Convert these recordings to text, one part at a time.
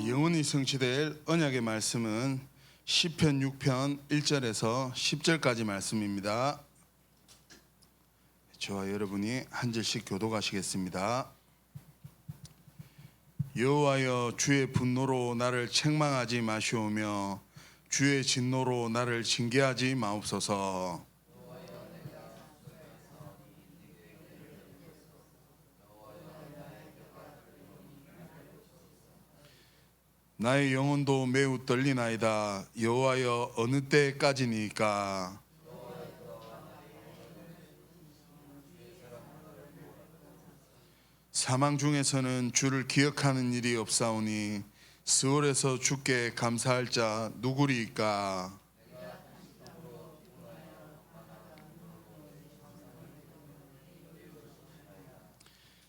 영원히 성취될 언약의 말씀은 시편 6편 1절에서 10절까지 말씀입니다. 저와 여러분이 한 절씩 교독하시겠습니다. 여호와여, 주의 분노로 나를 책망하지 마시오며 주의 진노로 나를 징계하지 마옵소서. 나의 영혼도 매우 떨리나이다. 여호와여, 어느 때까지니까? 사망 중에서는 주를 기억하는 일이 없사오니 스올에서 주께 감사할 자 누구리이까?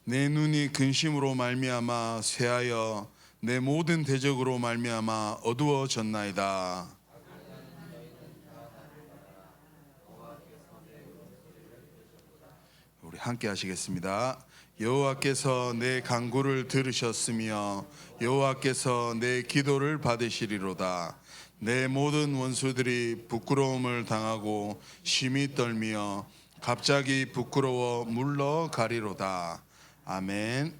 내 눈이 근심으로 말미암아 쇠하여 내 모든 대적으로 말미암아 어두워졌나이다. 우리 함께 하시겠습니다. 여호와께서 내 간구를 들으셨으며 여호와께서 내 기도를 받으시리로다. 내 모든 원수들이 부끄러움을 당하고 심히 떨며 갑자기 부끄러워 물러가리로다. 아멘.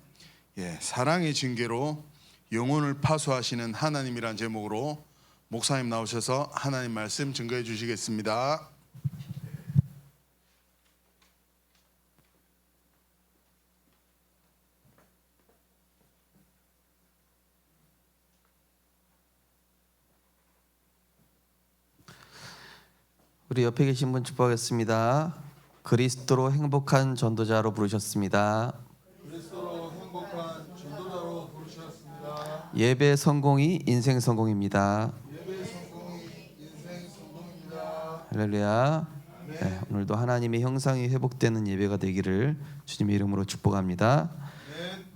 사랑의 징계로 영혼을 파수하시는 하나님이란 제목으로 목사님 나오셔서 하나님 말씀 증거해 주시겠습니다. 우리 옆에 계신 분 축복하겠습니다. 그리스도로 행복한 전도자로 부르셨습니다. 그리스도로 행복한 전도자로 부르셨습니다. 예배 성공이 인생 성공입니다. 예배 성공이 인생 성공입니다. 할렐루야. 네, 오늘도 하나님의 형상이 회복되는 예배가 되기를 주님의 이름으로 축복합니다.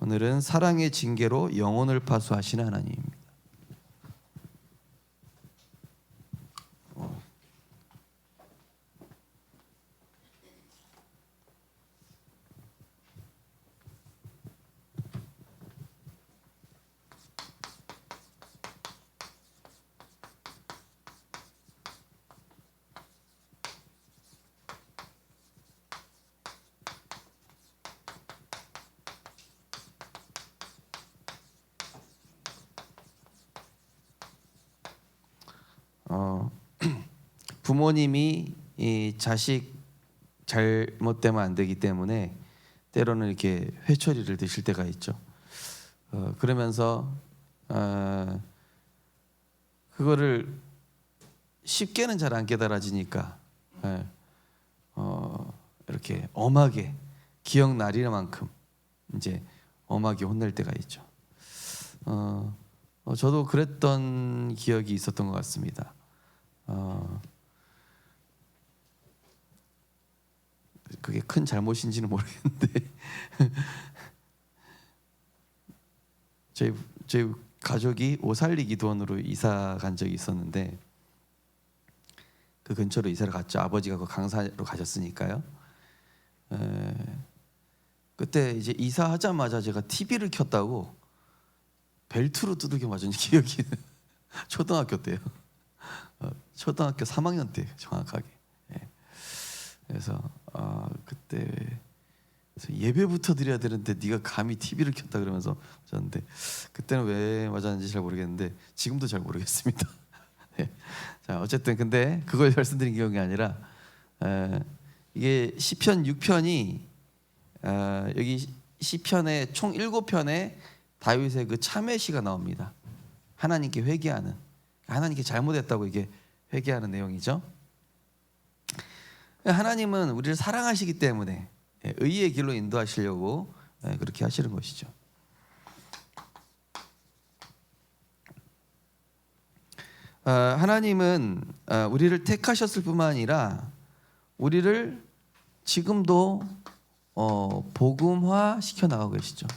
오늘은 사랑의 징계로 영혼을 파수하시는 하나님입니다. 부모님이 이 자식 잘못되면 안 되기 때문에 때로는 이렇게 회초리를 드실 때가 있죠. 그러면서 그거를 쉽게는 잘 안 깨달아지니까 이렇게 엄하게 기억나리만큼 이제 엄하게 혼낼 때가 있죠. 저도 그랬던 기억이 있었던 것 같습니다. 그게 큰 잘못인지는 모르겠는데 저희 가족이 오살리 기도원으로 이사 간 적이 있었는데 그 근처로 이사를 갔죠. 아버지가 그 강사로 가셨으니까요. 그때 이제 이사하자마자 제가 TV를 켰다고 벨트로 두들겨 맞은 기억이 초등학교 때요. 초등학교 3학년 때 정확하게. 그래서 그때 예배부터 드려야 되는데 네가 감히 TV를 켰다 그러면서 맞았는데 그때는 왜 맞았는지 잘 모르겠는데 지금도 잘 모르겠습니다. 자, 어쨌든 근데 그걸 말씀드린 기억이 아니라 이게 시편 6편이 여기 시편의 총 7편에 다윗의 그 참회시가 나옵니다. 하나님께 회개하는, 하나님께 잘못했다고 이게 회개하는 내용이죠. 하나님은 우리를 사랑하시기 때문에 의의 길로 인도하시려고 그렇게 하시는 것이죠. 하나님은 우리를 택하셨을 뿐만 아니라 우리를 지금도 복음화 시켜 나가고 계시죠.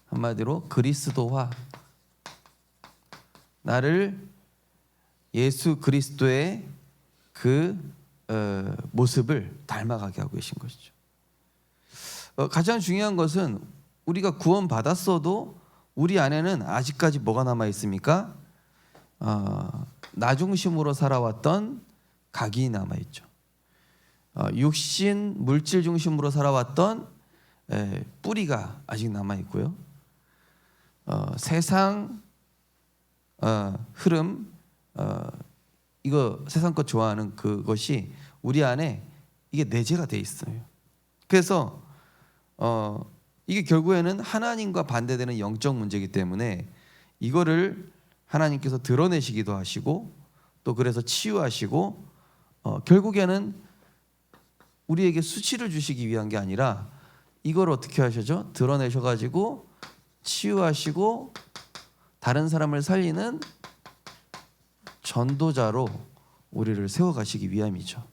한마디로 그리스도화, 나를 예수 그리스도의 그 모습을 닮아가게 하고 계신 것이죠. 가장 중요한 것은 우리가 구원 받았어도 우리 안에는 아직까지 뭐가 남아 있습니까? 나 중심으로 살아왔던 각이 남아 있죠. 육신 물질 중심으로 살아왔던 뿌리가 아직 남아 있고요. 세상 흐름, 이거 세상 것 좋아하는 그것이 우리 안에 이게 내재가 돼 있어요. 그래서 이게 결국에는 하나님과 반대되는 영적 문제이기 때문에 이거를 하나님께서 드러내시기도 하시고 또 그래서 치유하시고 결국에는 우리에게 수치를 주시기 위한 게 아니라 이걸 어떻게 하셔죠? 드러내셔가지고 치유하시고 다른 사람을 살리는 전도자로 우리를 세워가시기 위함이죠.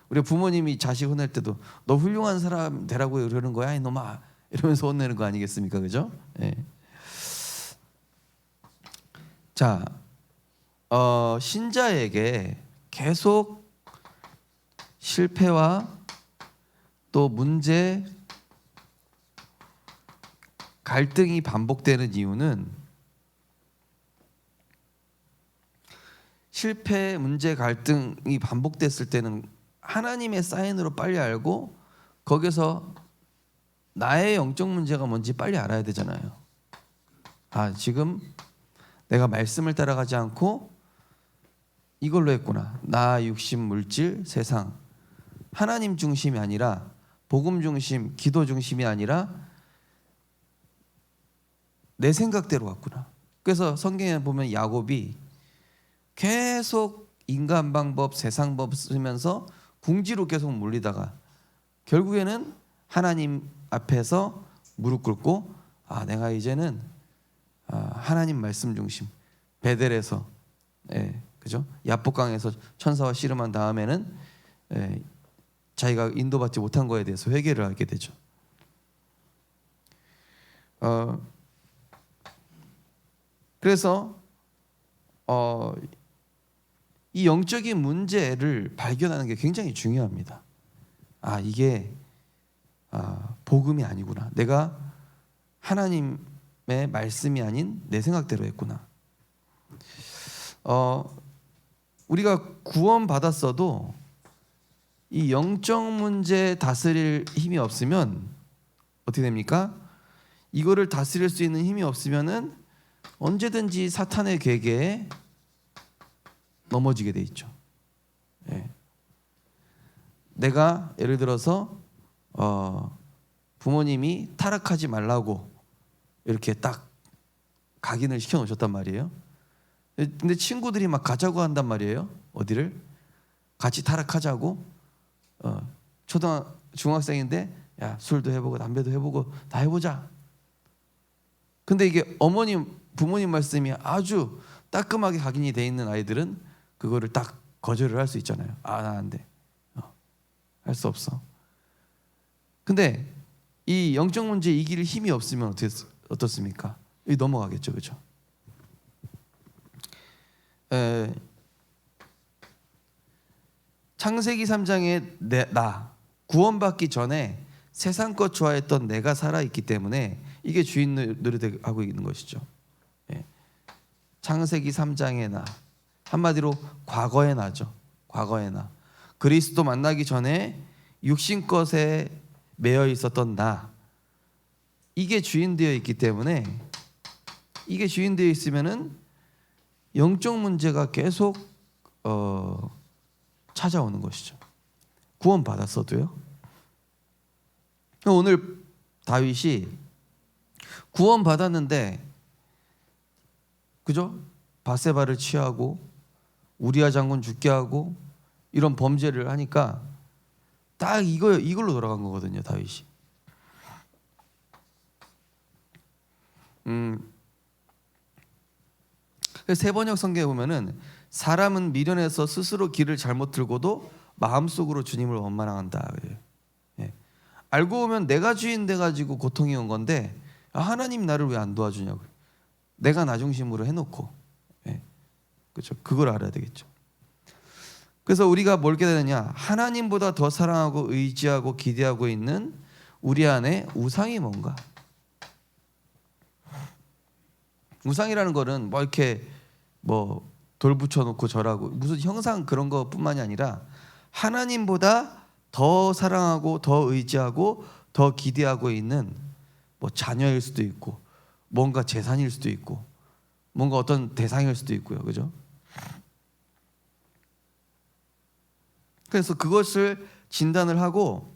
우리 부모님이 자식 혼낼 때도 너 훌륭한 사람 되라고 그러는 거야 이놈아 이러면서 혼내는 거 아니겠습니까? 그죠? 자, 신자에게 계속 실패와 또 문제, 갈등이 반복되는 이유는 실패, 문제, 갈등이 반복됐을 때는 하나님의 사인으로 빨리 알고 거기서 나의 영적 문제가 뭔지 빨리 알아야 되잖아요. 지금 내가 말씀을 따라가지 않고 이걸로 했구나. 나, 육신, 물질, 세상. 하나님 중심이 아니라 복음 중심, 기도 중심이 아니라 내 생각대로 왔구나. 그래서 성경에 보면 야곱이 계속 인간 방법, 세상 법 쓰면서 궁지로 계속 몰리다가 결국에는 하나님 앞에서 무릎 꿇고 내가 이제는 하나님 말씀 중심 베델에서 그죠? 야복강에서 천사와 씨름한 다음에는 자기가 인도받지 못한 거에 대해서 회개를 하게 되죠. 그래서 이 영적인 문제를 발견하는 게 굉장히 중요합니다. 이게 복음이 아니구나. 내가 하나님의 말씀이 아닌 내 생각대로 했구나. 우리가 구원 받았어도 이 영적 문제 다스릴 힘이 없으면 어떻게 됩니까? 이거를 다스릴 수 있는 힘이 없으면은 언제든지 사탄의 계계에 넘어지게 돼 있죠. 내가 예를 들어서 부모님이 타락하지 말라고 이렇게 딱 각인을 시켜 놓으셨단 말이에요. 근데 친구들이 막 가자고 한단 말이에요. 어디를? 같이 타락하자고. 중학생인데 야 술도 해보고 담배도 해보고 다 해보자. 근데 이게 부모님 말씀이 아주 따끔하게 각인이 돼 있는 아이들은 그거를 딱 거절을 할 수 있잖아요. 나 안 돼. 할 수 없어. 근데 이 영적 문제 이길 힘이 없으면 어떻습니까? 이 넘어가겠죠, 그렇죠? 창세기 3장에 나 구원받기 전에 세상 것 좋아했던 내가 살아있기 때문에 이게 주인 노릇하고 있는 것이죠. 창세기 3장의 나 한마디로 과거의 나죠. 과거의 나 그리스도 만나기 전에 육신 것에 매여 있었던 나 이게 주인되어 있기 때문에 이게 주인되어 있으면은 영적 문제가 계속 찾아오는 것이죠. 구원 받았어도요. 오늘 다윗이 구원 받았는데 그죠? 바세바를 취하고 우리아 장군 죽게 하고 이런 범죄를 하니까 딱 이걸로 돌아간 거거든요, 다윗이. 세번역 성경에 보면은 사람은 미련해서 스스로 길을 잘못 들고도 마음속으로 주님을 원망한다. 알고 보면 내가 주인 돼 가지고 고통이 온 건데 하나님 나를 왜 안 도와주냐고. 내가 나 중심으로 해놓고 그렇죠. 그걸 알아야 되겠죠. 그래서 우리가 뭘 깨닫느냐 되느냐 하나님보다 더 사랑하고 의지하고 기대하고 있는 우리 안에 우상이 뭔가 우상이라는 거는 뭐 이렇게 뭐 돌 붙여놓고 절하고 무슨 형상 그런 것뿐만이 아니라 하나님보다 더 사랑하고 더 의지하고 더 기대하고 있는 뭐 자녀일 수도 있고 뭔가 재산일 수도 있고 뭔가 어떤 대상일 수도 있고요, 그죠? 그래서 그것을 진단을 하고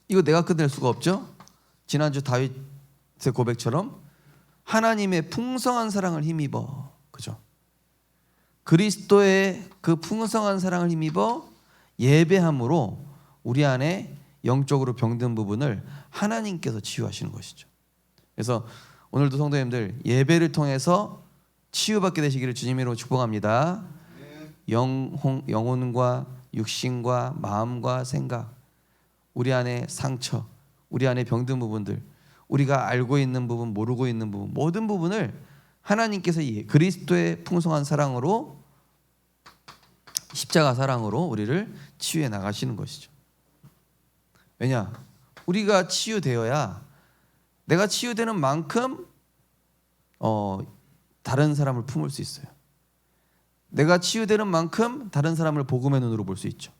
이거 내가 끝낼 수가 없죠. 지난주 다윗의 고백처럼 하나님의 풍성한 사랑을 힘입어, 그죠? 그리스도의 그 풍성한 사랑을 힘입어 예배함으로 우리 안에 영적으로 병든 부분을 하나님께서 치유하시는 것이죠. 그래서 오늘도 성도님들 예배를 통해서 치유받게 되시기를 주님으로 축복합니다. 영혼과 육신과 마음과 생각, 우리 안에 상처, 우리 안에 병든 부분들, 우리가 알고 있는 부분, 모르고 있는 부분, 모든 부분을 하나님께서 그리스도의 풍성한 사랑으로, 십자가 사랑으로 우리를 치유해 나가시는 것이죠. 왜냐? 우리가 치유되어야 내가 치유되는 만큼 다른 사람을 품을 수 있어요. 내가 치유되는 만큼 다른 사람을 복음의 눈으로 볼 수 있죠.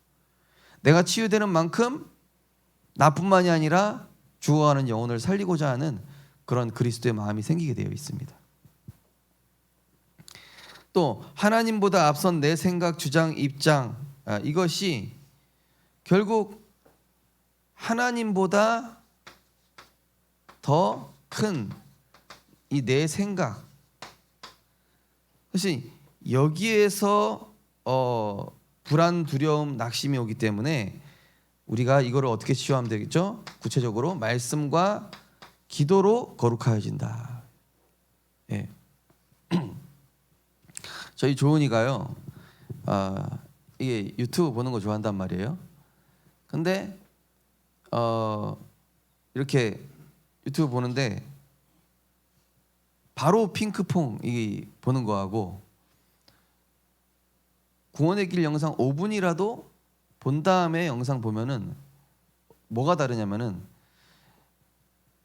내가 치유되는 만큼 나뿐만이 아니라 죽어가는 영혼을 살리고자 하는 그런 그리스도의 마음이 생기게 되어 있습니다. 또 하나님보다 앞선 내 생각, 주장, 입장, 이것이 결국 하나님보다 더 큰 이 내 생각, 사실 여기에서 불안, 두려움, 낙심이 오기 때문에 우리가 이거를 어떻게 치유하면 되겠죠? 구체적으로 말씀과 기도로 거룩하여진다. 예. 저희 조은이가요, 이게 유튜브 보는 거 좋아한단 말이에요. 근데 이렇게 유튜브 보는데 바로 핑크퐁 이 보는 거하고 구원의 길 영상 5분이라도 본 다음에 영상 보면은 뭐가 다르냐면은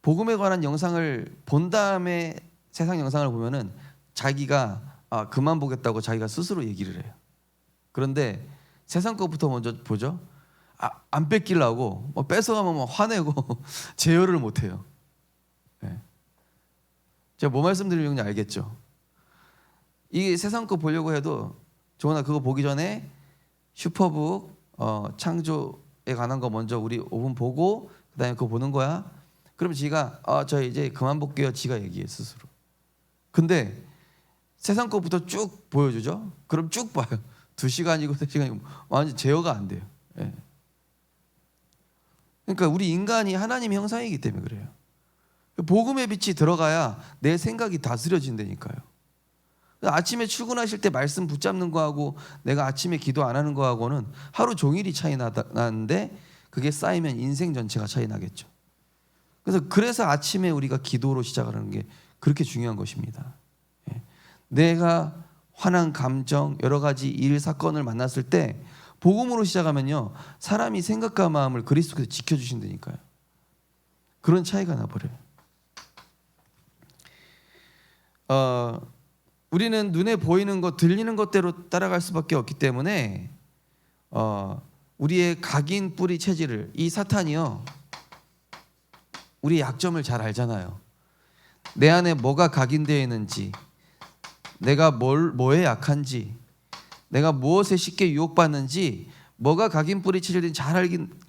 복음에 관한 영상을 본 다음에 세상 영상을 보면은 자기가 그만 보겠다고 자기가 스스로 얘기를 해요. 그런데 세상 것부터 먼저 보죠. 안 뺏기려고 뺏어가면 막 화내고 제어를 못해요. 네. 제가 뭐 말씀드리는지 알겠죠? 이 세상 거 보려고 해도 조은아 그거 보기 전에 슈퍼북 창조에 관한 거 먼저 우리 5분 보고 그다음에 그거 보는 거야. 그럼 지가 저 이제 그만 볼게요. 지가 얘기해 스스로. 근데 세상 거부터 쭉 보여주죠. 그럼 쭉 봐요. 2시간이고 3시간이고 완전 제어가 안 돼요. 예. 그러니까 우리 인간이 하나님의 형상이기 때문에 그래요. 복음의 빛이 들어가야 내 생각이 다스려진다니까요. 아침에 출근하실 때 말씀 붙잡는 거하고 내가 아침에 기도 안 하는 거하고는 하루 종일이 차이 나는데 그게 쌓이면 인생 전체가 차이 나겠죠. 그래서 아침에 우리가 기도로 시작하는 게 그렇게 중요한 것입니다. 내가 화난 감정, 여러 가지 일 사건을 만났을 때 복음으로 시작하면요, 사람이 생각과 마음을 그리스도께서 지켜주신다니까요. 그런 차이가 나버려요. 우리는 눈에 보이는 것, 들리는 것대로 따라갈 수밖에 없기 때문에 우리의 각인 뿌리 체질을, 이 사탄이요, 우리 약점을 잘 알잖아요. 내 안에 뭐가 각인되어 있는지, 내가 뭐에 약한지, 내가 무엇에 쉽게 유혹받는지, 뭐가 각인 뿌리 체질인지 잘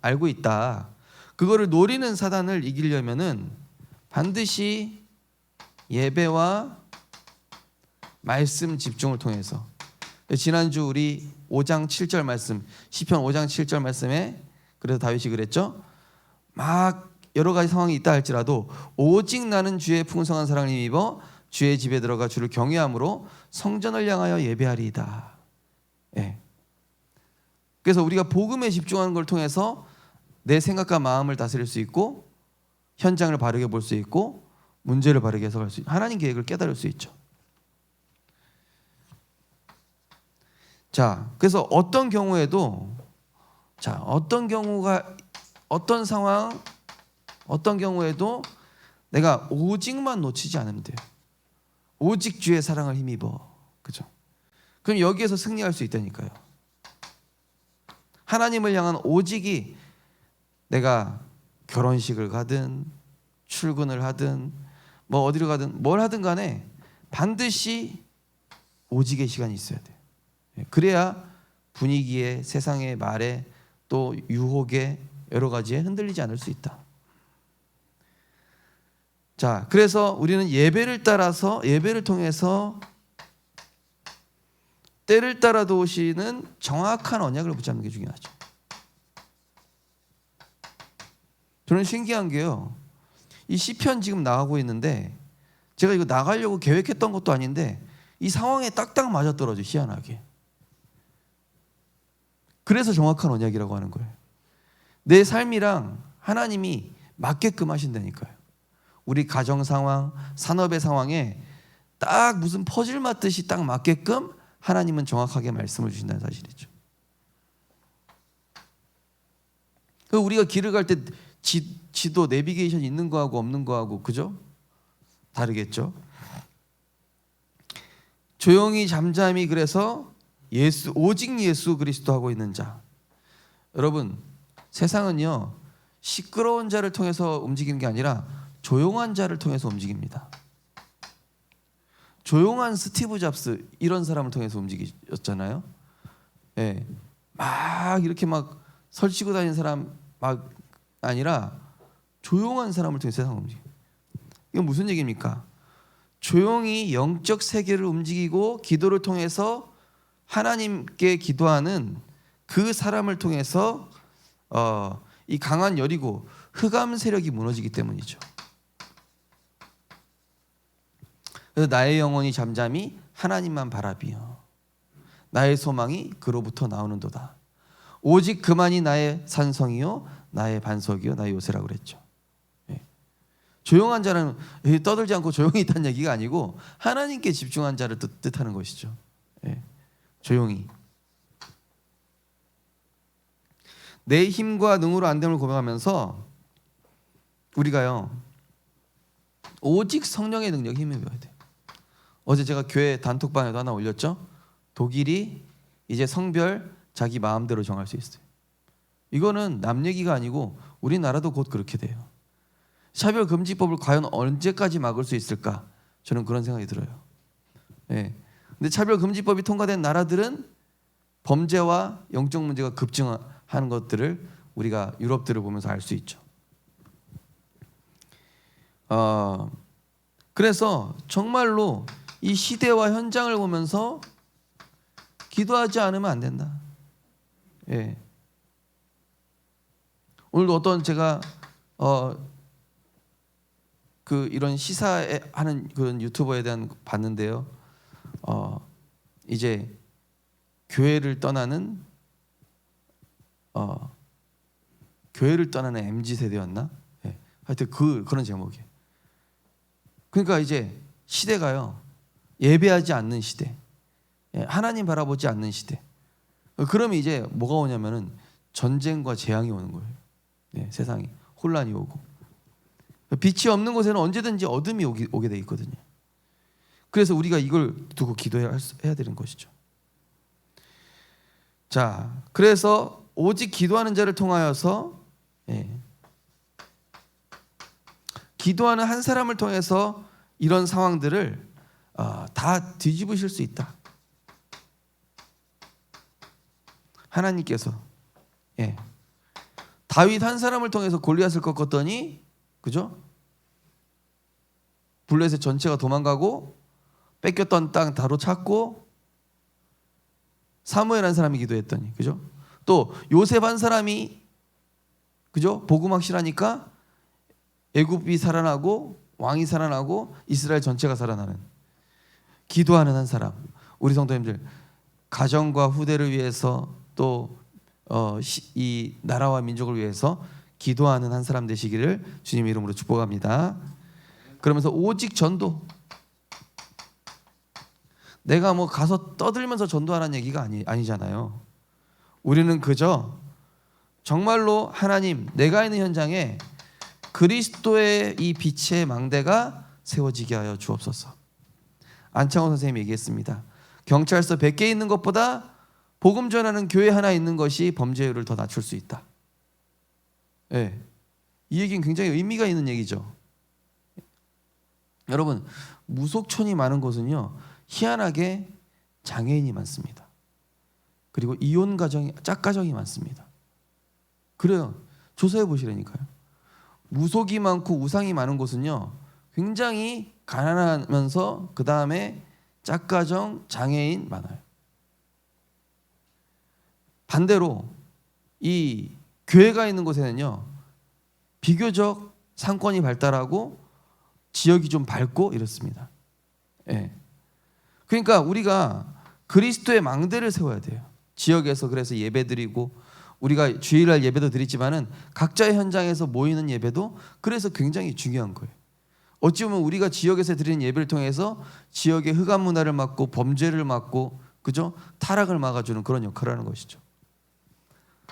알고 있다. 그거를 노리는 사단을 이기려면은 반드시 예배와 말씀 집중을 통해서, 지난주 우리 5장 7절 말씀, 시편 5장 7절 말씀에 그래서 다윗이 그랬죠. 막 여러 가지 상황이 있다 할지라도 오직 나는 주의 풍성한 사랑을 힘입어 주의 집에 들어가 주를 경외함으로 성전을 향하여 예배하리이다. 예. 그래서 우리가 복음에 집중하는 걸 통해서 내 생각과 마음을 다스릴 수 있고 현장을 바르게 볼 수 있고 문제를 바르게 해석할 수 있고 하나님 계획을 깨달을 수 있죠. 자, 그래서 어떤 경우에도 어떤 상황, 어떤 경우에도 내가 오직만 놓치지 않으면 돼요. 오직 주의 사랑을 힘입어. 그죠? 그럼 여기에서 승리할 수 있다니까요. 하나님을 향한 오직이 내가 결혼식을 가든 출근을 하든 뭐 어디를 가든 뭘 하든 간에 반드시 오직의 시간이 있어야 돼요. 그래야 분위기에, 세상의 말에, 또 유혹에, 여러 가지에 흔들리지 않을 수 있다. 자, 그래서 우리는 예배를 통해서 때를 따라 도우시는 정확한 언약을 붙잡는 게 중요하죠. 저는 신기한 게요, 이 시편 지금 나가고 있는데 제가 이거 나가려고 계획했던 것도 아닌데 이 상황에 딱딱 맞아떨어져, 희한하게. 그래서 정확한 언약이라고 하는 거예요. 내 삶이랑 하나님이 맞게끔 하신다니까요. 우리 가정 상황, 산업의 상황에 딱 무슨 퍼즐 맞듯이 딱 맞게끔 하나님은 정확하게 말씀을 주신다는 사실이죠. 우리가 길을 갈 때 지도, 내비게이션 있는 거하고 없는 거하고, 그죠? 다르겠죠. 조용히 잠잠히, 그래서 오직 예수 그리스도 하고 있는 자. 여러분, 세상은요 시끄러운 자를 통해서 움직이는 게 아니라 조용한 자를 통해서 움직입니다. 조용한 스티브 잡스, 이런 사람을 통해서 움직였잖아요. 예, 막 이렇게 막 설치고 다니는 사람 막 아니라 조용한 사람을 통해서 세상을 움직여요. 이건 무슨 얘기입니까? 조용히 영적 세계를 움직이고 기도를 통해서 하나님께 기도하는 그 사람을 통해서 이 강한 여리고 흑암 세력이 무너지기 때문이죠. 그래서 나의 영혼이 잠잠히 하나님만 바라비어 나의 소망이 그로부터 나오는도다. 오직 그만이 나의 산성이요 나의 반석이요 나의 요새라고 그랬죠. 예. 조용한 자는 떠들지 않고 조용히 있다는 얘기가 아니고 하나님께 집중한 자를 뜻하는 것이죠. 예. 조용히. 내 힘과 능으로 안 됨을 고백하면서 우리가요 오직 성령의 능력에 힘입어야 돼요. 어제 제가 교회 단톡방에도 하나 올렸죠. 독일이 이제 성별 자기 마음대로 정할 수 있어요. 이거는 남 얘기가 아니고 우리나라도 곧 그렇게 돼요. 차별금지법을 과연 언제까지 막을 수 있을까? 저는 그런 생각이 들어요. 네. 근데 차별금지법이 통과된 나라들은 범죄와 영적 문제가 급증하는 것들을 우리가 유럽들을 보면서 알 수 있죠. 그래서 정말로 이 시대와 현장을 보면서 기도하지 않으면 안 된다. 예. 오늘도 어떤 제가 이런 시사하는 그런 유튜버에 대한 봤는데요. 이제 교회를 떠나는 MZ 세대였나? 예. 하여튼 그런 제목이에요. 그러니까 이제 시대가요 예배하지 않는 시대, 하나님 바라보지 않는 시대. 그러면 이제 뭐가 오냐면은 전쟁과 재앙이 오는 거예요. 네, 세상이 혼란이 오고 빛이 없는 곳에는 언제든지 어둠이 오게 돼 있거든요. 그래서 우리가 이걸 두고 기도해야 되는 것이죠. 자, 그래서 오직 기도하는 자를 통하여서 기도하는 한 사람을 통해서 이런 상황들을 다 뒤집으실 수 있다. 하나님께서 다윗 한 사람을 통해서 골리앗을 꺾었더니, 그죠? 블레셋 전체가 도망가고 뺏겼던 땅 다로 찾고, 사무엘 한 사람이 기도했더니, 그죠? 또 요셉 한 사람이, 그죠? 복음 확실하니까 애굽이 살아나고 왕이 살아나고 이스라엘 전체가 살아나는. 기도하는 한 사람. 우리 성도님들 가정과 후대를 위해서 또 이 나라와 민족을 위해서 기도하는 한 사람 되시기를 주님 이름으로 축복합니다. 그러면서 오직 전도. 내가 뭐 가서 떠들면서 전도하라는 얘기가 아니잖아요. 우리는 그저 정말로 하나님, 내가 있는 현장에 그리스도의 이 빛의 망대가 세워지게 하여 주옵소서. 안창호 선생님이 얘기했습니다. 경찰서 100개 있는 것보다 복음 전하는 교회 하나 있는 것이 범죄율을 더 낮출 수 있다. 예. 이 얘기는 굉장히 의미가 있는 얘기죠. 여러분, 무속촌이 많은 곳은요, 희한하게 장애인이 많습니다. 그리고 이혼 가정이, 짝가정이 많습니다. 그래요. 조사해 보시라니까요. 무속이 많고 우상이 많은 곳은요, 굉장히 가난하면서 그 다음에 짝가정, 장애인 많아요. 반대로 이 교회가 있는 곳에는요, 비교적 상권이 발달하고 지역이 좀 밝고 이렇습니다. 예. 그러니까 우리가 그리스도의 망대를 세워야 돼요. 지역에서 그래서 예배드리고, 우리가 주일날 예배도 드리지만은 각자의 현장에서 모이는 예배도 그래서 굉장히 중요한 거예요. 어찌 보면 우리가 지역에서 드리는 예배를 통해서 지역의 흑암 문화를 막고 범죄를 막고, 그죠? 타락을 막아주는 그런 역할을 하는 것이죠.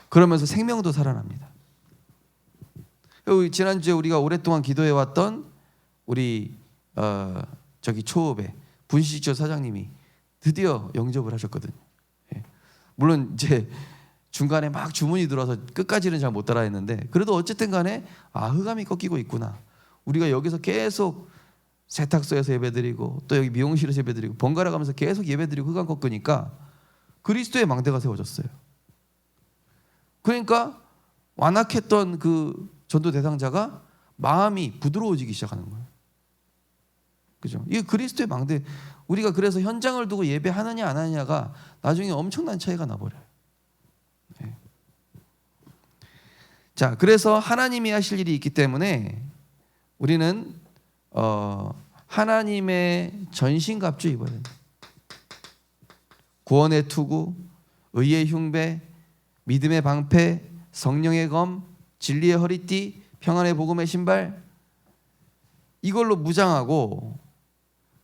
그러면서 생명도 살아납니다. 지난주에 우리가 오랫동안 기도해왔던 우리 저기 초읍의 분식집 사장님이 드디어 영접을 하셨거든요. 예. 물론 이제 중간에 막 주문이 들어와서 끝까지는 잘 못 따라했는데, 그래도 어쨌든 간에 흑암이 꺾이고 있구나. 우리가 여기서 계속 세탁소에서 예배드리고 또 여기 미용실에서 예배드리고 번갈아 가면서 계속 예배드리고 흑암 꺾으니까 그리스도의 망대가 세워졌어요. 그러니까 완악했던 그 전도 대상자가 마음이 부드러워지기 시작하는 거예요. 그죠? 이게 그리스도의 망대. 우리가 그래서 현장을 두고 예배하느냐 안 하느냐가 나중에 엄청난 차이가 나버려요. 네. 자, 그래서 하나님이 하실 일이 있기 때문에 우리는 하나님의 전신갑주 입어야 됩니다. 구원의 투구, 의의 흉배, 믿음의 방패, 성령의 검, 진리의 허리띠, 평안의 복음의 신발, 이걸로 무장하고,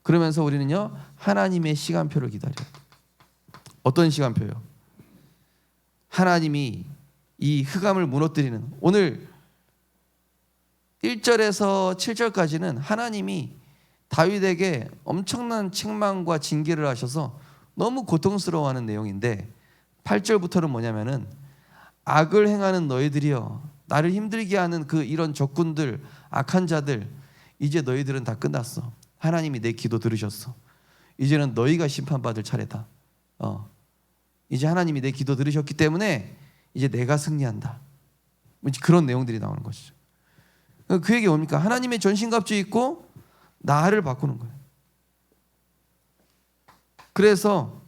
그러면서 우리는요, 하나님의 시간표를 기다려요. 어떤 시간표요? 하나님이 이 흑암을 무너뜨리는, 오늘 1절에서 7절까지는 하나님이 다윗에게 엄청난 책망과 징계를 하셔서 너무 고통스러워하는 내용인데, 8절부터는 뭐냐면은 악을 행하는 너희들이여, 나를 힘들게 하는 그 이런 적군들, 악한 자들, 이제 너희들은 다 끝났어. 하나님이 내 기도 들으셨어. 이제는 너희가 심판받을 차례다. 이제 하나님이 내 기도 들으셨기 때문에 이제 내가 승리한다. 그런 내용들이 나오는 것이죠. 그 얘기 뭡니까? 하나님의 전신갑주 입고 나를 바꾸는 거예요. 그래서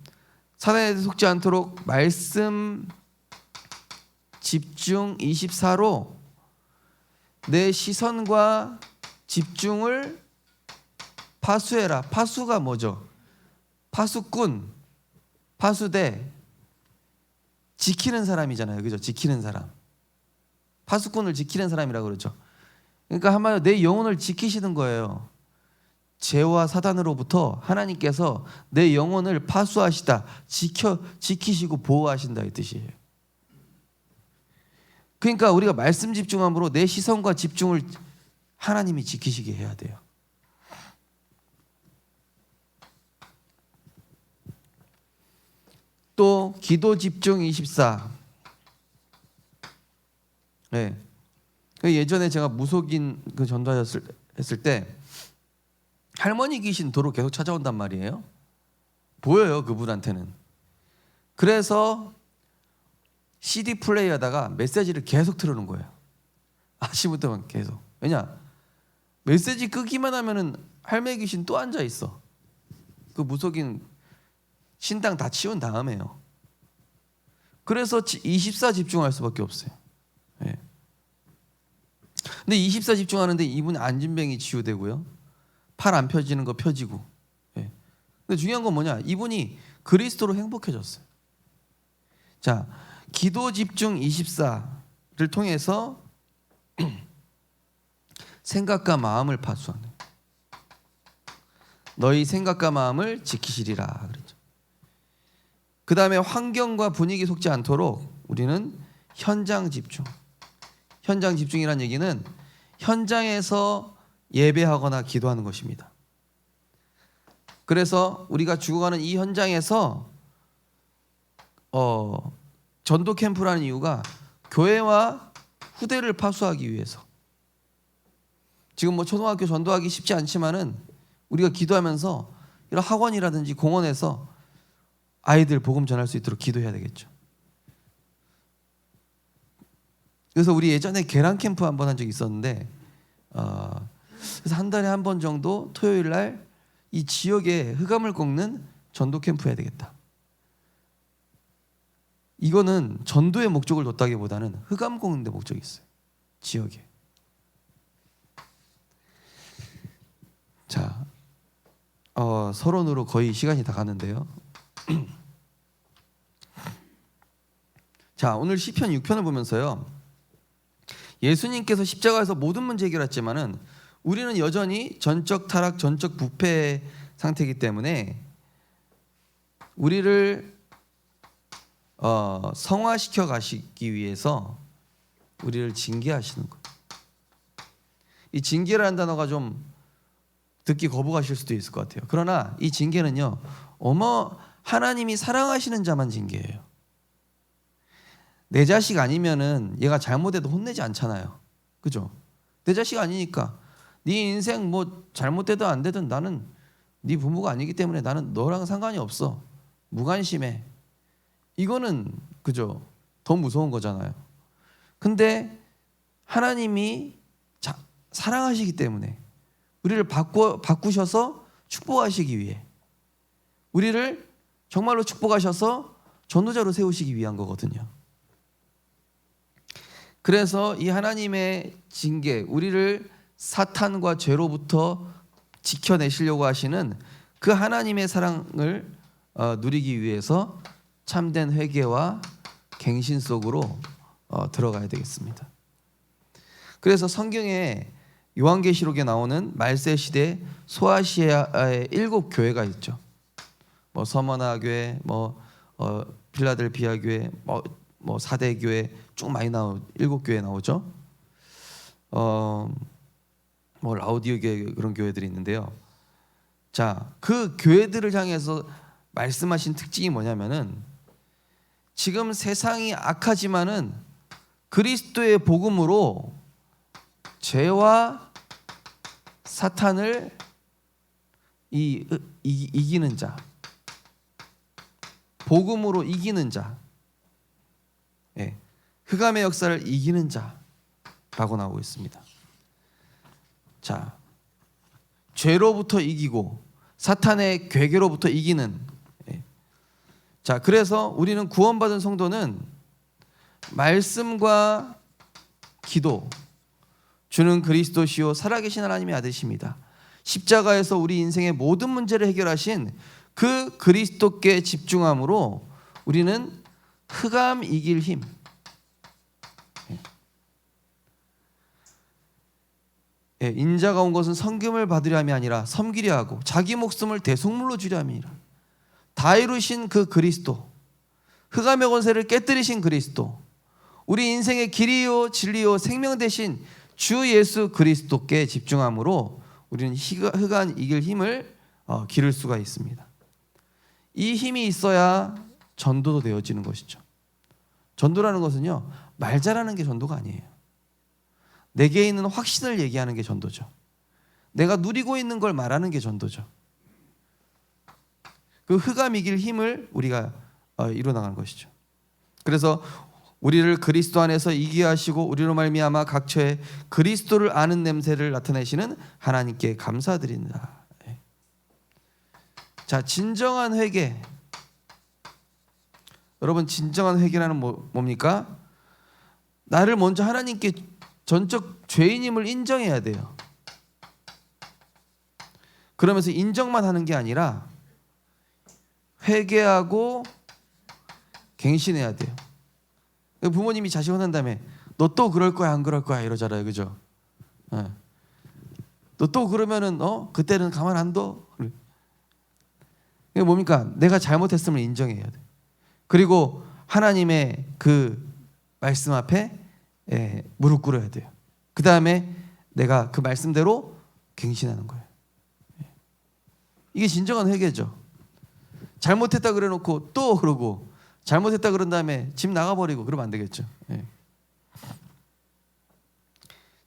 사단에 속지 않도록 말씀 집중 24로 내 시선과 집중을 파수해라. 파수가 뭐죠? 파수꾼, 파수대, 지키는 사람이잖아요. 그죠? 지키는 사람. 파수꾼을 지키는 사람이라고 그러죠. 그러니까 한마디로 내 영혼을 지키시는 거예요. 죄와 사단으로부터 하나님께서 내 영혼을 파수하시다, 지키시고 보호하신다 이 뜻이에요. 그러니까 우리가 말씀 집중함으로 내 시선과 집중을 하나님이 지키시게 해야 돼요. 또 기도 집중 24. 네. 예전에 제가 무속인 그 전도했을 때 할머니 귀신 도로 계속 찾아온단 말이에요. 보여요, 그분한테는. 그래서 CD 플레이하다가 메시지를 계속 틀어놓은 거예요. 아침부터만 계속. 왜냐? 메시지 끄기만 하면은 할매 귀신 또 앉아 있어. 그 무속인 신당 다 치운 다음에요. 그래서 24 집중할 수밖에 없어요. 네. 근데 24 집중하는데 이분 안진뱅이 치유되고요, 팔 안 펴지는 거 펴지고. 네. 근데 중요한 건 뭐냐? 이분이 그리스도로 행복해졌어요. 자, 기도 집중 24를 통해서 생각과 마음을 파수하는, 너희 생각과 마음을 지키시리라 그랬죠. 그 다음에 환경과 분위기 속지 않도록 우리는 현장 집중. 현장 집중이라는 얘기는 현장에서 예배하거나 기도하는 것입니다. 그래서 우리가 죽어가는 이 현장에서 전도 캠프라는 이유가 교회와 후대를 파수하기 위해서. 지금 뭐 초등학교 전도하기 쉽지 않지만은 우리가 기도하면서 이런 학원이라든지 공원에서 아이들 복음 전할 수 있도록 기도해야 되겠죠. 그래서 우리 예전에 계란 캠프 한번 한 적이 있었는데, 그래서 한 달에 한 번 정도 토요일 날 이 지역에 흑암을 꺾는 전도 캠프 해야 되겠다. 이거는 전도의 목적을 뒀다기보다는 흑암 꺾는 데 목적이 있어요. 지역에. 자, 서론으로 거의 시간이 다 가는데요. 자, 오늘 시편 6편을 보면서요, 예수님께서 십자가에서 모든 문제 해결했지만은 우리는 여전히 전적 타락, 전적 부패 상태이기 때문에 우리를 성화시켜 가시기 위해서 우리를 징계하시는 거예요. 이 징계라는 단어가 좀 듣기 거부가실 수도 있을 것 같아요. 그러나 이 징계는요, 하나님이 사랑하시는 자만 징계해요. 내 자식 아니면은 얘가 잘못해도 혼내지 않잖아요. 그죠? 내 자식 아니니까 네 인생 뭐 잘못되든 안 되든 나는 네 부모가 아니기 때문에 나는 너랑 상관이 없어. 무관심해. 이거는 그죠? 더 무서운 거잖아요. 근데 하나님이 사랑하시기 때문에 우리를 바꾸셔서 축복하시기 위해, 우리를 정말로 축복하셔서 전도자로 세우시기 위한 거거든요. 그래서 이 하나님의 징계, 우리를 사탄과 죄로부터 지켜내시려고 하시는 그 하나님의 사랑을 누리기 위해서 참된 회개와 갱신 속으로 들어가야 되겠습니다. 그래서 성경에 요한계시록에 나오는 말세 시대 소아시아의 7 교회가 있죠. 뭐 서머나 교회, 필라델피아 교회, 뭐 사대 교회 쭉 많이 7 교회 나오죠. 뭐 라우디오 교회, 그런 교회들이 있는데요. 자, 그 교회들을 향해서 말씀하신 특징이 뭐냐면은, 지금 세상이 악하지만은 그리스도의 복음으로 죄와 사탄을 이기는 자, 복음으로 이기는 자, 흑암의 역사를 이기는 자라고 나오고 있습니다. 자, 죄로부터 이기고 사탄의 괴계로부터 이기는. 자, 그래서 우리는 구원받은 성도는 말씀과 기도, 주는 그리스도시요 살아계신 하나님의 아들이십니다. 십자가에서 우리 인생의 모든 문제를 해결하신 그 그리스도께 집중함으로 우리는 흑암 이길 힘, 인자가 온 것은 섬김을 받으려 함이 아니라 섬기려 하고 자기 목숨을 대속물로 주려 함이니라. 다 이루신 그 그리스도, 흑암의 권세를 깨뜨리신 그리스도, 우리 인생의 길이요 진리요 생명 되신 주 예수 그리스도께 집중함으로 우리는 흑암 이길 힘을 기를 수가 있습니다. 이 힘이 있어야 전도도 되어지는 것이죠. 전도라는 것은요, 말 잘하는 게 전도가 아니에요. 내게 있는 확신을 얘기하는 게 전도죠. 내가 누리고 있는 걸 말하는 게 전도죠. 그 흑암 이길 힘을 우리가 이뤄나가는 것이죠. 그래서 우리를 그리스도 안에서 이기게 하시고 우리로 말미암아 각처에 그리스도를 아는 냄새를 나타내시는 하나님께 감사드립니다. 자, 진정한 회개. 여러분, 진정한 회개라는 뭡니까? 나를 먼저 하나님께 전적 죄인임을 인정해야 돼요. 그러면서 인정만 하는 게 아니라 회개하고 갱신해야 돼요. 부모님이 자식 혼난 다음에 너 또 그럴 거야 안 그럴 거야 이러잖아요. 그죠? 너 또 그러면은 그때는 가만 안 둬. 이게 뭡니까? 내가 잘못했음을 인정해야 돼. 그리고 하나님의 그 말씀 앞에 무릎 꿇어야 돼요. 그 다음에 내가 그 말씀대로 갱신하는 거예요. 이게 진정한 회개죠. 잘못했다 그래놓고 또 그러고 잘못했다 그런 다음에 집 나가버리고 그러면 안 되겠죠. 예.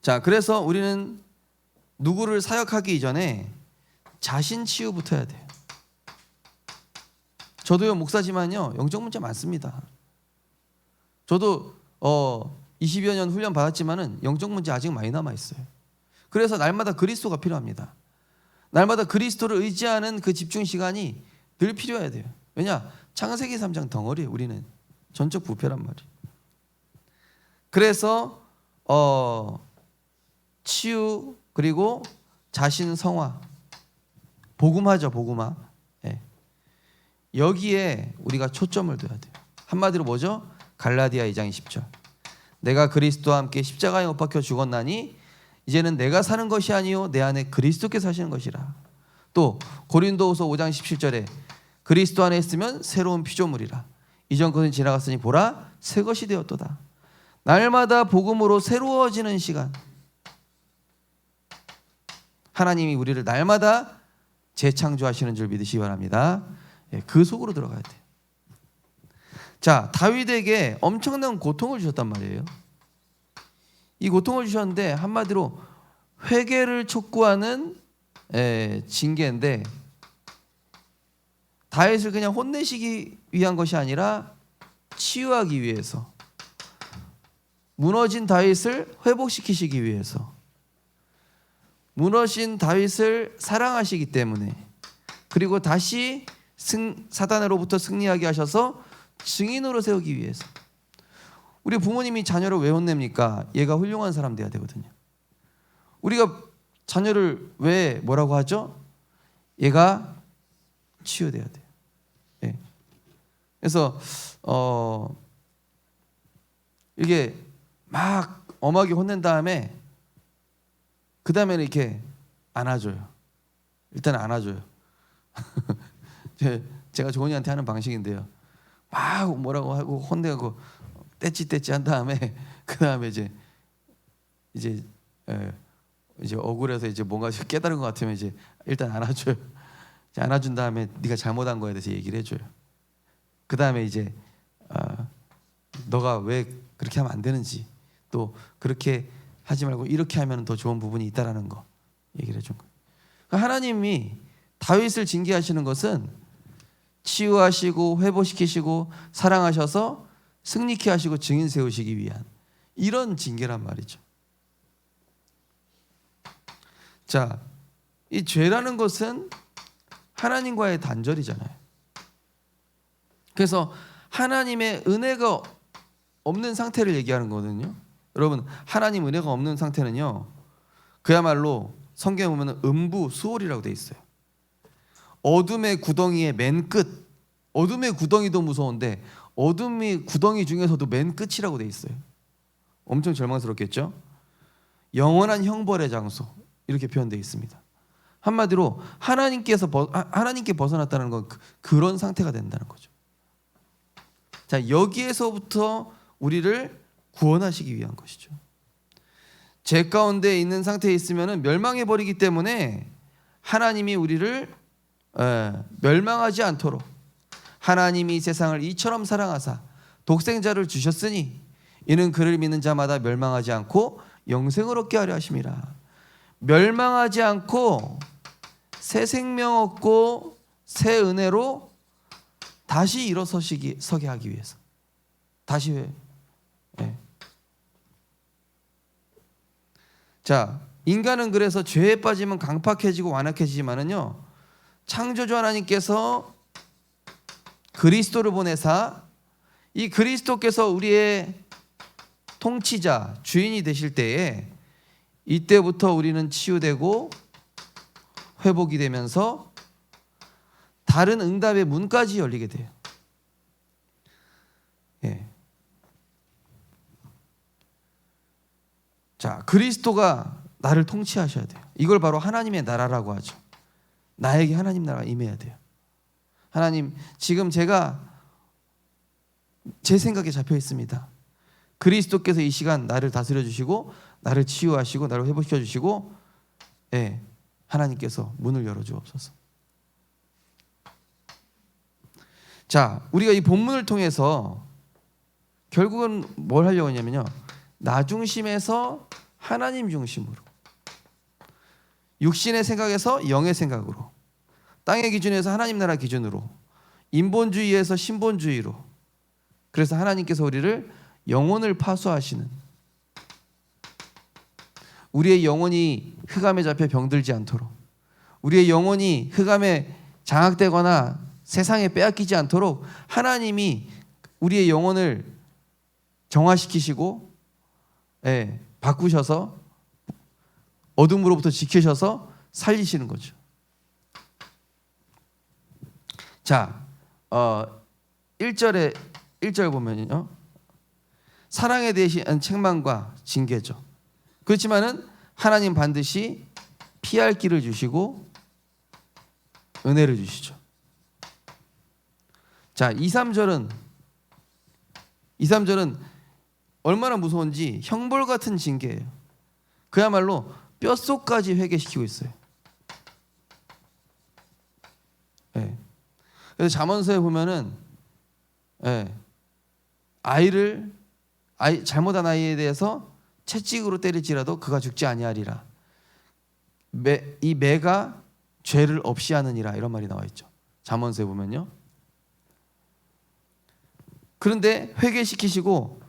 자, 그래서 우리는 누구를 사역하기 이전에 자신 치유부터 해야 돼요. 저도요 목사지만요 영적 문제 많습니다. 저도 20여 년 훈련 받았지만은 영적 문제 아직 많이 남아 있어요. 그래서 날마다 그리스도가 필요합니다. 날마다 그리스도를 의지하는 그 집중 시간이 늘 필요해야 돼요. 왜냐? 창세기 3장 덩어리예요. 우리는 전적 부패란 말이에요. 그래서 치유 그리고 자신 성화 복음화죠. 복음화. 예. 여기에 우리가 초점을 둬야 돼요. 한마디로 뭐죠? 갈라디아 2장 20절. 내가 그리스도와 함께 십자가에 못 박혀 죽었나니 이제는 내가 사는 것이 아니요 내 안에 그리스도께 사시는 것이라. 또 고린도후서 5장 17절에 그리스도 안에 있으면 새로운 피조물이라. 이전 것은 지나갔으니 보라 새 것이 되었도다. 날마다 복음으로 새로워지는 시간. 하나님이 우리를 날마다 재창조하시는 줄 믿으시기 바랍니다. 그 속으로 들어가야 돼요. 자, 다윗에게 엄청난 고통을 주셨단 말이에요. 이 고통을 주셨는데 한마디로 회개를 촉구하는 징계인데 다윗을 그냥 혼내시기 위한 것이 아니라 치유하기 위해서 무너진 다윗을 회복시키시기 위해서 무너진 다윗을 사랑하시기 때문에 그리고 다시 사단으로부터 승리하게 하셔서 증인으로 세우기 위해서. 우리 부모님이 자녀를 왜 혼냅니까? 얘가 훌륭한 사람 돼야 되거든요. 우리가 자녀를 왜 뭐라고 하죠? 얘가 치유돼야 돼요. 네. 그래서 이게 막 엄하게 혼낸 다음에 그 다음에는 이렇게 안아줘요. 일단 안아줘요. 제가 조은이한테 하는 방식인데요. 막 뭐라고 하고 혼내고 떼찌 한 다음에 그 다음에 이제 억울해서 이제 뭔가 깨달은 것 같으면 이제 일단 안아줘요. 이제 안아준 다음에 네가 잘못한 거에 대해서 얘기를 해줘요. 그 다음에 이제 너가 왜 그렇게 하면 안 되는지 또 그렇게 하지 말고 이렇게 하면 더 좋은 부분이 있다라는 거 얘기를 해준 거예요. 하나님이 다윗을 징계하시는 것은 치유하시고 회복시키시고 사랑하셔서 승리케 하시고 증인 세우시기 위한 이런 징계란 말이죠. 자, 이 죄라는 것은 하나님과의 단절이잖아요. 그래서 하나님의 은혜가 없는 상태를 얘기하는 거거든요. 여러분, 하나님 은혜가 없는 상태는요, 그야말로 성경에 보면 음부 수월이라고 돼 있어요. 어둠의 구덩이의 맨 끝. 어둠의 구덩이도 무서운데 어둠의 구덩이 중에서도 맨 끝이라고 돼 있어요. 엄청 절망스럽겠죠? 영원한 형벌의 장소 이렇게 표현되어 있습니다. 한마디로 하나님께 벗어났다는 건 그런 상태가 된다는 거죠. 자, 여기에서부터 우리를 구원하시기 위한 것이죠. 죄 가운데 있는 상태에 있으면 멸망해 버리기 때문에 하나님이 우리를 멸망하지 않도록 하나님이 세상을 이처럼 사랑하사 독생자를 주셨으니 이는 그를 믿는 자마다 멸망하지 않고 영생을 얻게 하려 하심이라. 멸망하지 않고 새 생명 얻고 새 은혜로 다시 일어서게 하기 위해서. 다시 자, 인간은 그래서 죄에 빠지면 강팍해지고 완악해지지만은요, 창조주 하나님께서 그리스도를 보내사 이 그리스도께서 우리의 통치자, 주인이 되실 때에 이때부터 우리는 치유되고 회복이 되면서 다른 응답의 문까지 열리게 돼요. 예. 자, 그리스도가 나를 통치하셔야 돼요. 이걸 바로 하나님의 나라라고 하죠. 나에게 하나님 나라가 임해야 돼요. 하나님, 지금 제가 제 생각에 잡혀 있습니다. 그리스도께서 이 시간 나를 다스려 주시고 나를 치유하시고 나를 회복시켜 주시고, 하나님께서 문을 열어 주옵소서. 자, 우리가 이 본문을 통해서 결국은 뭘 하려고 하냐면요, 나 중심에서 하나님 중심으로, 육신의 생각에서 영의 생각으로, 땅의 기준에서 하나님 나라 기준으로, 인본주의에서 신본주의로, 그래서 하나님께서 우리를 영혼을 파수하시는, 우리의 영혼이 흑암에 잡혀 병들지 않도록, 우리의 영혼이 흑암에 장악되거나 세상에 빼앗기지 않도록 하나님이 우리의 영혼을 정화시키시고, 바꾸셔서 어둠으로부터 지키셔서 살리시는 거죠. 자, 1절 보면요, 사랑에 대한 책망과 징계죠. 그렇지만은 하나님 반드시 피할 길을 주시고 은혜를 주시죠. 자, 2, 3절은 얼마나 무서운지 형벌 같은 징계예요. 그야말로 뼛속까지 회개시키고 있어요. 그래서 잠언서에 보면은 잘못한 아이에 대해서 채찍으로 때릴지라도 그가 죽지 아니하리라. 이 매가 죄를 없이 하느니라, 이런 말이 나와 있죠. 잠언서에 보면요. 그런데 회개시키시고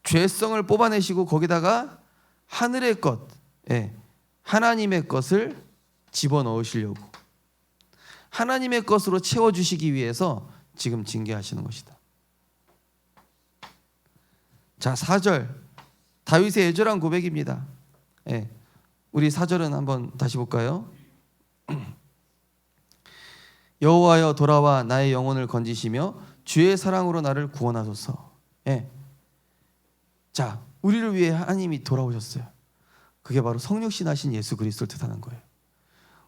죄성을 뽑아내시고 거기다가 하늘의 것, 하나님의 것을 집어넣으시려고, 하나님의 것으로 채워주시기 위해서 지금 징계하시는 것이다. 자, 4절, 다윗의 애절한 고백입니다. 우리 4절은 한번 다시 볼까요? 여호와여, 돌아와 나의 영혼을 건지시며 주의 사랑으로 나를 구원하소서. 자, 우리를 위해 하나님이 돌아오셨어요. 그게 바로 성육신하신 예수 그리스도를 뜻하는 거예요.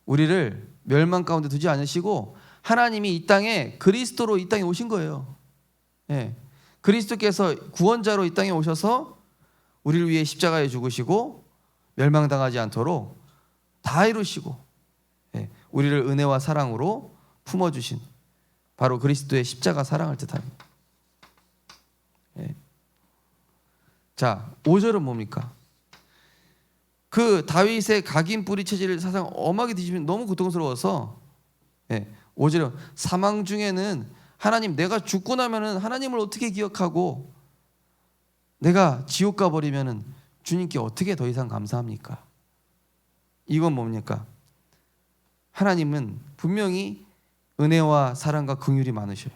우리를 멸망 가운데 두지 않으시고 하나님이 이 땅에 그리스도로 이 땅에 오신 거예요. 그리스도께서 구원자로 이 땅에 오셔서 우리를 위해 십자가에 죽으시고 멸망당하지 않도록 다 이루시고, 우리를 은혜와 사랑으로 품어주신 바로 그리스도의 십자가 사랑을 뜻합니다. 자, 5절은 뭡니까? 그 다윗의 각인 뿌리 체질을 사상 엄하게 뒤집으면 너무 고통스러워서 5절은 사망 중에는 하나님, 내가 죽고 나면은 하나님을 어떻게 기억하고 내가 지옥 가버리면은 주님께 어떻게 더 이상 감사합니까? 이건 뭡니까? 하나님은 분명히 은혜와 사랑과 긍휼이 많으셔요.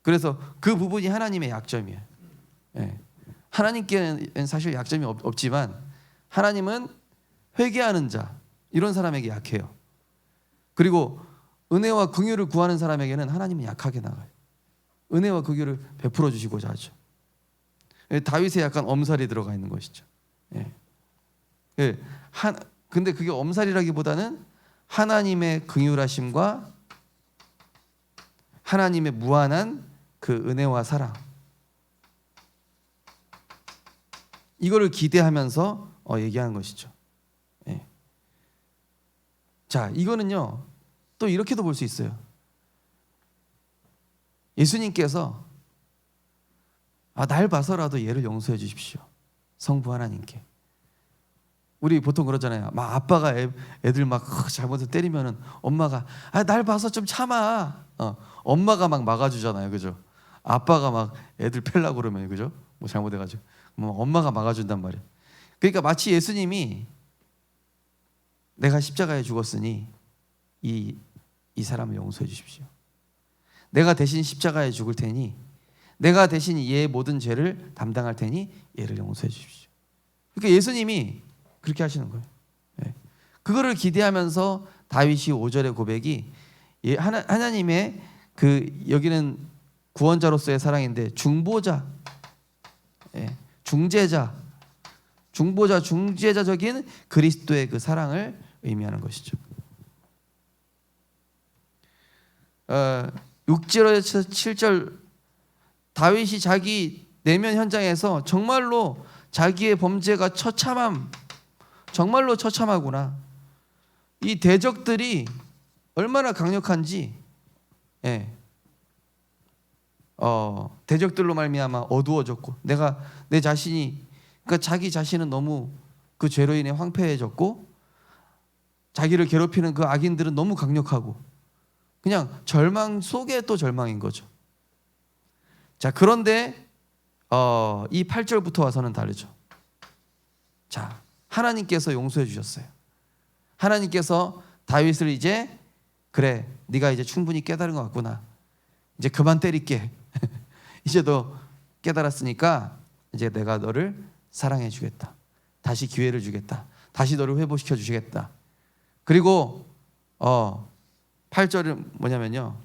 그래서 그 부분이 하나님의 약점이에요. 하나님께는 사실 약점이 없지만 하나님은 회개하는 자, 이런 사람에게 약해요. 그리고 은혜와 긍휼을 구하는 사람에게는 하나님은 약하게 나가요. 은혜와 긍휼을 베풀어 주시고자 하죠. 다윗에 약간 엄살이 들어가 있는 것이죠. 근데 그게 엄살이라기보다는 하나님의 긍휼하심과 하나님의 무한한 그 은혜와 사랑, 이거를 기대하면서 얘기하는 것이죠. 자, 이거는요 또 이렇게도 볼 수 있어요. 예수님께서 날 봐서라도 얘를 용서해 주십시오, 성부 하나님께. 우리 보통 그러잖아요. 막 아빠가 애들 막 잘못해서 때리면은 엄마가 날 봐서 좀 참아. 엄마가 막 막아주잖아요, 그죠? 아빠가 막 애들 팰라고 그러면, 그죠? 뭐 잘못해가지고 엄마가 막아준단 말이에요. 그러니까 마치 예수님이 내가 십자가에 죽었으니 이 사람을 용서해 주십시오. 내가 대신 십자가에 죽을 테니, 내가 대신 얘의 모든 죄를 담당할 테니 얘를 용서해 주십시오. 그러니까 예수님이 그렇게 하시는 거예요. 그거를 기대하면서 다윗이 5절의 고백이 하나님의 여기는 구원자로서의 사랑인데 중보자, 중재자적인 그리스도의 그 사랑을 의미하는 것이죠. 6절에서 7절, 다윗이 자기 내면 현장에서 정말로 자기의 범죄가 정말로 처참하구나, 이 대적들이 얼마나 강력한지 대적들로 말미암아 어두워졌고 내가 내 자신이 그러니까 자기 자신은 너무 그 죄로 인해 황폐해졌고 자기를 괴롭히는 그 악인들은 너무 강력하고 그냥 절망 속에 또 절망인 거죠. 자, 그런데 이 8절부터 와서는 다르죠. 자, 하나님께서 용서해 주셨어요. 하나님께서 다윗을 이제 그래, 네가 이제 충분히 깨달은 것 같구나. 이제 그만 때릴게. 이제 너 깨달았으니까 이제 내가 너를 사랑해 주겠다. 다시 기회를 주겠다. 다시 너를 회복시켜 주시겠다. 그리고 8절은 뭐냐면요.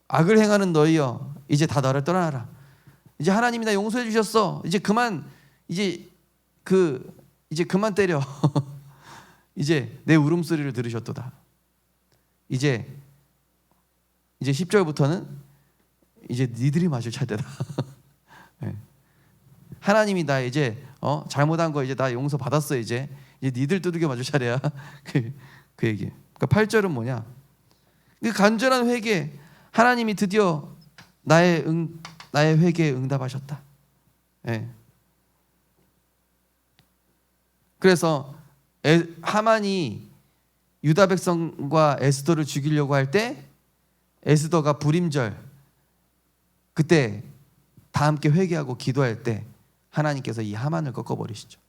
악을 행하는 너희여 이제 다 나를 떠나라. 이제 하나님이 나 용서해 주셨어. 이제 그만 그만 때려. 이제 내 울음소리를 들으셨도다. 이제 10절부터는 이제 니들이 맞을 차례다. 네. 하나님이 나 이제 잘못한 거 이제 나 용서 받았어. 이제 니들 두들겨 맞을 차례야. 그 얘기. 그러니까 8절은 뭐냐? 그 간절한 회개. 하나님이 드디어 나의 회개에 응답하셨다. 네. 그래서 하만이 유다 백성과 에스더를 죽이려고 할 때 에스더가 불임절 그때 다 함께 회개하고 기도할 때 하나님께서 이 하만을 꺾어버리시죠.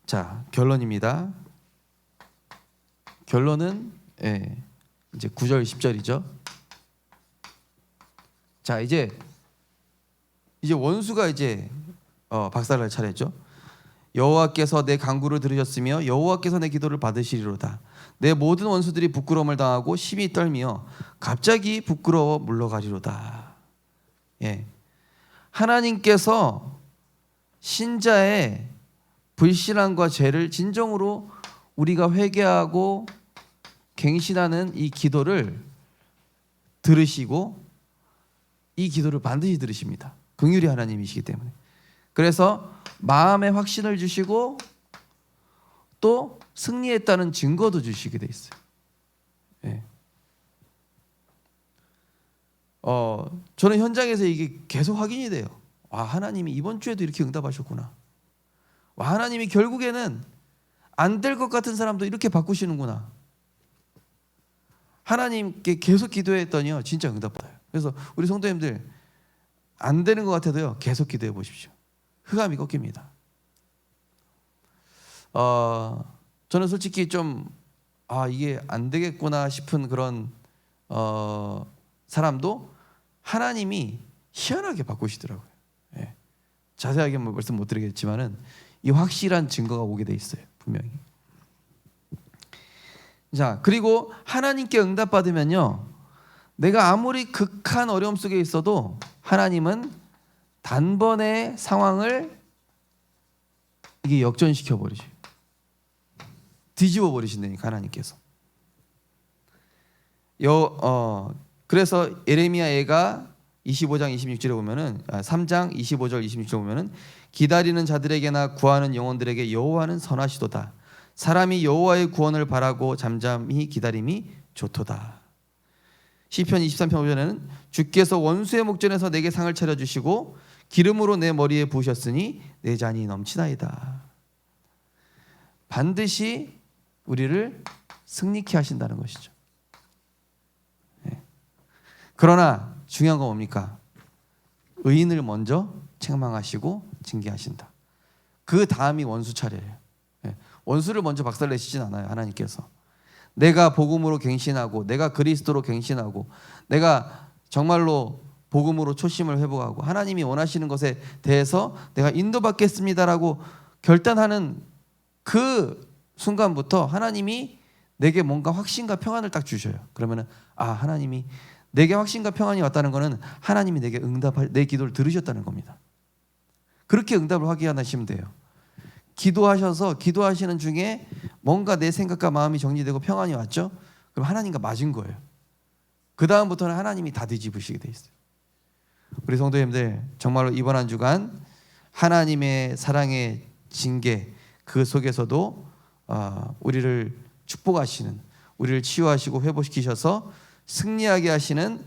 자, 결론입니다. 결론은 이제 9절 10절이죠. 자, 이제 원수가 이제 박살날 차례죠. 여호와께서 내 간구를 들으셨으며 여호와께서 내 기도를 받으시리로다. 내 모든 원수들이 부끄러움을 당하고 심히 떨며 갑자기 부끄러워 물러가리로다. 예. 하나님께서 신자의 불신앙과 죄를 진정으로 우리가 회개하고 갱신하는 이 기도를 들으시고 이 기도를 반드시 들으십니다. 긍휼이 하나님이시기 때문에. 그래서 마음의 확신을 주시고 또 승리했다는 증거도 주시게 돼 있어요. 예. 저는 현장에서 이게 계속 확인이 돼요. 와, 하나님이 이번 주에도 이렇게 응답하셨구나. 와, 하나님이 결국에는 안 될 것 같은 사람도 이렇게 바꾸시는구나. 하나님께 계속 기도했더니요, 진짜 응답받아요. 그래서 우리 성도님들 안 되는 것 같아도요, 계속 기도해 보십시오. 흑암이 꺾입니다. 저는 솔직히 좀 이게 안 되겠구나 싶은 그런 사람도 하나님이 희한하게 바꾸시더라고요. 예. 자세하게 말씀 못 드리겠지만은 이 확실한 증거가 오게 돼 있어요, 분명히. 자, 그리고 하나님께 응답받으면요, 내가 아무리 극한 어려움 속에 있어도 하나님은 단번에 상황을 이게 역전시켜 버리죠. 뒤집어 버리신다니까 하나님께서. 그래서 예레미야가 25장 26절에 보면은 3장 25절 26절 보면은 기다리는 자들에게나 구하는 영혼들에게 여호와는 선하시도다. 사람이 여호와의 구원을 바라고 잠잠히 기다림이 좋도다. 시편 23편 5절에는 주께서 원수의 목전에서 내게 상을 차려 주시고 기름으로 내 머리에 부으셨으니 내 잔이 넘치나이다. 반드시 우리를 승리케 하신다는 것이죠. 그러나 중요한 건 뭡니까? 의인을 먼저 책망하시고 징계하신다. 그 다음이 원수 차례예요. 원수를 먼저 박살내시진 않아요, 하나님께서. 내가 복음으로 갱신하고 내가 그리스도로 갱신하고 내가 정말로 복음으로 초심을 회복하고 하나님이 원하시는 것에 대해서 내가 인도받겠습니다라고 결단하는 그 순간부터 하나님이 내게 뭔가 확신과 평안을 딱 주셔요. 그러면은 하나님이 내게 확신과 평안이 왔다는 것은 하나님이 내게 내 기도를 들으셨다는 겁니다. 그렇게 응답을 확인하시면 돼요. 기도하셔서 기도하시는 중에 뭔가 내 생각과 마음이 정리되고 평안이 왔죠? 그럼 하나님과 맞은 거예요. 그 다음부터는 하나님이 다 뒤집으시게 돼 있어요. 우리 성도님들 정말로 이번 한 주간 하나님의 사랑의 징계 그 속에서도 우리를 축복하시는, 우리를 치유하시고 회복시키셔서 승리하게 하시는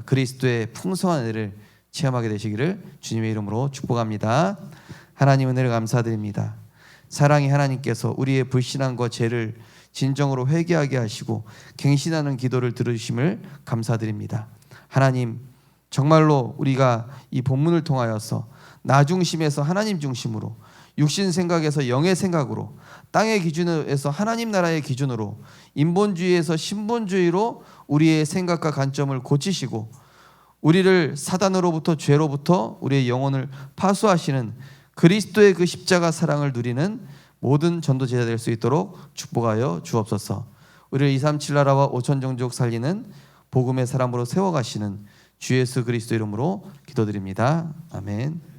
그리스도의 풍성한 은혜를 체험하게 되시기를 주님의 이름으로 축복합니다. 하나님 은혜를 감사드립니다. 사랑의 하나님께서 우리의 불신앙과 죄를 진정으로 회개하게 하시고 갱신하는 기도를 들으심을 감사드립니다. 하나님, 정말로 우리가 이 본문을 통하여서 나 중심에서 하나님 중심으로, 육신 생각에서 영의 생각으로, 땅의 기준에서 하나님 나라의 기준으로, 인본주의에서 신본주의로 우리의 생각과 관점을 고치시고 우리를 사단으로부터, 죄로부터 우리의 영혼을 파수하시는 그리스도의 그 십자가 사랑을 누리는 모든 전도제자 될 수 있도록 축복하여 주옵소서. 우리를 237 나라와 5천 종족 살리는 복음의 사람으로 세워가시는 주 예수 그리스도 이름으로 기도드립니다. 아멘.